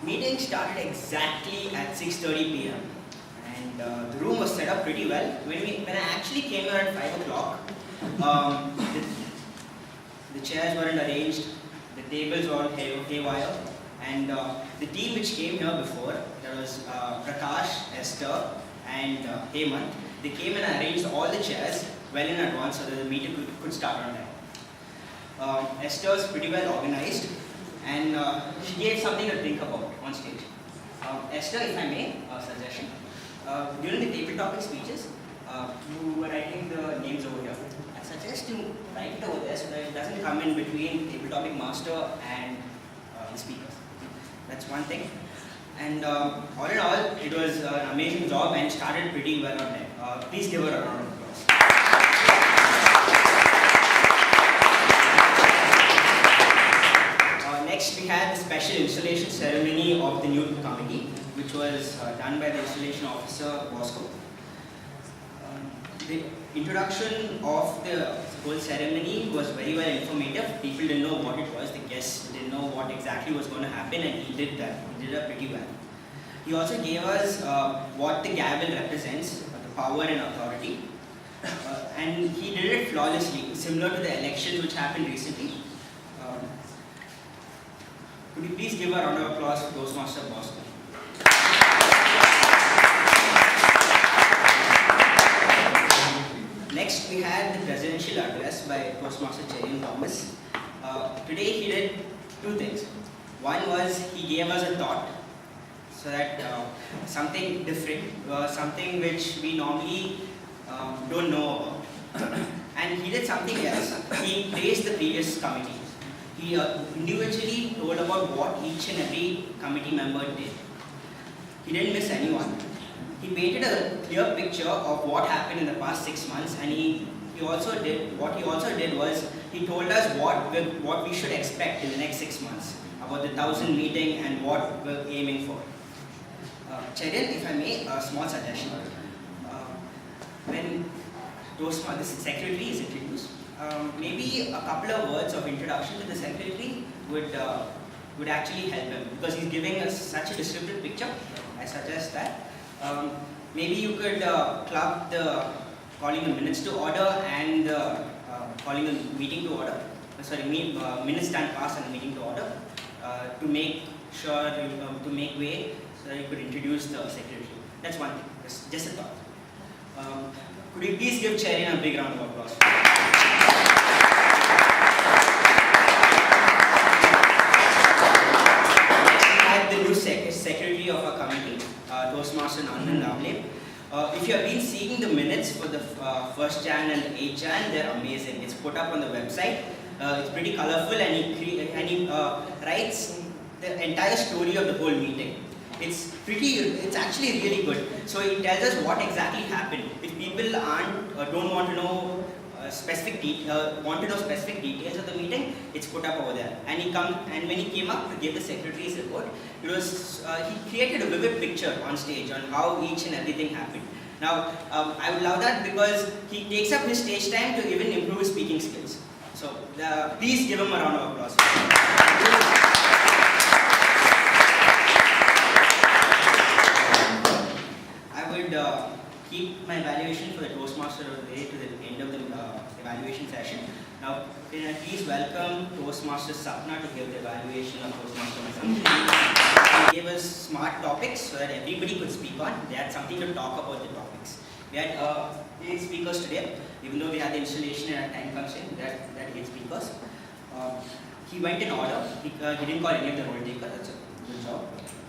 Meeting started exactly at 6:30 p.m. and the room was set up pretty well. When I actually came here at 5 o'clock, the chairs weren't arranged, the tables were all haywire, and the team which came here before, there was Prakash, Esther, and Hemant. They came and arranged all the chairs well in advance so that the meeting could start on time. Esther is pretty well organized, and she gave something to think about on stage. Esther, if I may, a suggestion. During the table topic speeches, you were writing the names over here. I suggest you write it over there so that it doesn't come in between table topic master and the speakers. That's one thing. And all in all, it was an amazing job and started pretty well on time. Please give her a round of applause. Next, we had the special installation ceremony of the new committee, which was done by the installation officer, Bosco. The introduction of the whole ceremony was very well informative. People didn't know what it was, the guests didn't know what exactly was going to happen, and he did that. He did that pretty well. He also gave us what the gavel represents, the power and authority, and he did it flawlessly, similar to the elections which happened recently. Could you please give a round of applause for Toastmaster Bosco? Next, we had the presidential address by Toastmaster Cherian Thomas. Today, he did two things. One was he gave us a thought, so that something different, something which we normally don't know about. And he did something else. He praised the previous committee. He individually told about what each and every committee member did. He didn't miss anyone. He painted a clear picture of what happened in the past 6 months, and he also did was he told us what we should expect in the next 6 months about the 1,000 meeting and what we're aiming for. Cherian, if I may, a small suggestion. When the secretary is introduced, maybe a couple of words of introduction to the secretary would actually help him, because he's giving us such a descriptive picture. I suggest that. Maybe you could club the calling the minutes to order and calling the meeting to order. Minutes stand pass and the meeting to order to make sure to make way so that you could introduce the secretary. That's one thing. Just a thought. Could you please give Cherian a big round of applause? Secretary of our committee, Toastmaster Nandan Ravle. If you have been seeing the minutes for the 1st Jan and 8th Jan, they're amazing. It's put up on the website. It's pretty colorful, and he writes the entire story of the whole meeting. It's actually really good. So he tells us what exactly happened. If people don't want to know specific details of the meeting, it's put up over there. And when he came up to give the secretary's report, he created a vivid picture on stage on how each and everything happened. Now, I would love that because he takes up his stage time to even improve his speaking skills. So, please give him a round of applause. I would keep my evaluation for the Toastmaster all the way to the end of the evaluation session. Now, can I please welcome Toastmaster Sapna to give the evaluation of Toastmaster Masam. He gave us smart topics so that everybody could speak on. They had something to talk about the topics. We had 8 speakers today, even though we had the installation and time constraint, we had 8 speakers. He went in order. He didn't call any of the roll takers. That's a good job.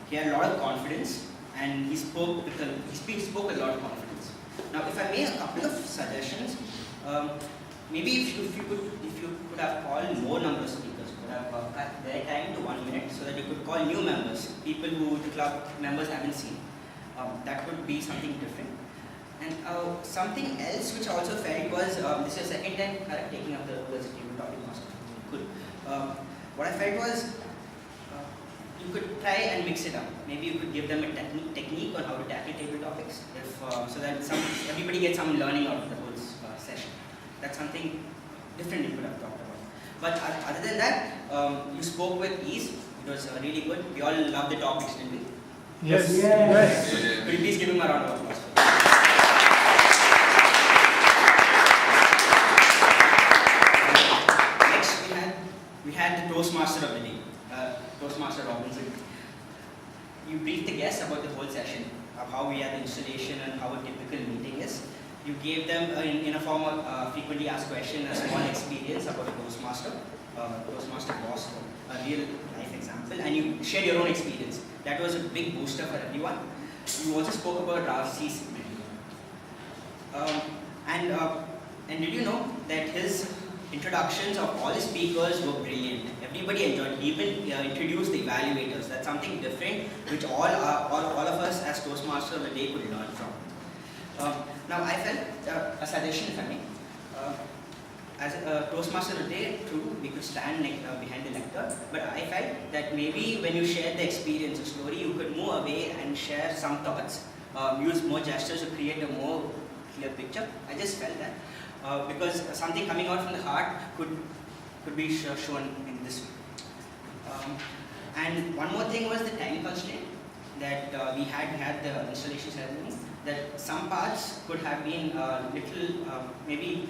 He had a lot of confidence, and he spoke with a lot of confidence. Now, if I may, a couple of suggestions. Maybe if you could have called more number of speakers, could have cut their time to 1 minute so that you could call new members, people who the club members haven't seen. That could be something different. And something else which I also felt was, this is the second time taking up the table topic master. Good. What I felt was, you could try and mix it up. Maybe you could give them a technique on how to tackle table topics, so that everybody gets some learning out of the whole session. That's something different you could have talked about. But other than that, you spoke with ease. It was really good. We all loved the topics, didn't we? Yes. Could you please give him a round of applause? Next, we had the Toastmaster of the day, Toastmaster Robinson. You briefed the guests about the whole session, of how we had the installation and how a typical meeting is. You gave them, in a form of frequently asked question, a small experience about a Toastmaster boss, a real life example, and you shared your own experience. That was a big booster for everyone. You also spoke about Ravsi's and did you know that his introductions of all the speakers were brilliant? Everybody enjoyed. He even introduced the evaluators. That's something different, which all of us as Toastmasters of the day could learn from. Now, I felt a suggestion, if I may. As a Toastmaster of the day, true, we could stand behind the lectern, but I felt that maybe when you shared the experience, the story, you could move away and share some thoughts, use more gestures to create a more clear picture. I just felt that. Because something coming out from the heart could be shown in this way. And one more thing was the time constraint that we had the installation ceremony, that some parts could have been little, maybe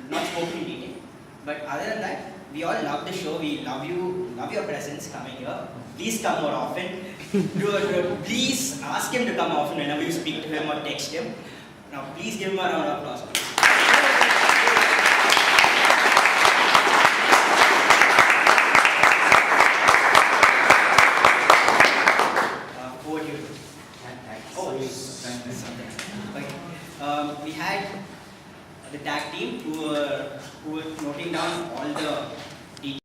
not spoken in detail. But other than that, we all love the show. We love you, love your presence coming here. Please come more often. Please ask him to come often whenever you speak to him or text him. Now, please give him a round of applause. Over to you. Oh, okay. We had the tag team who were noting down all the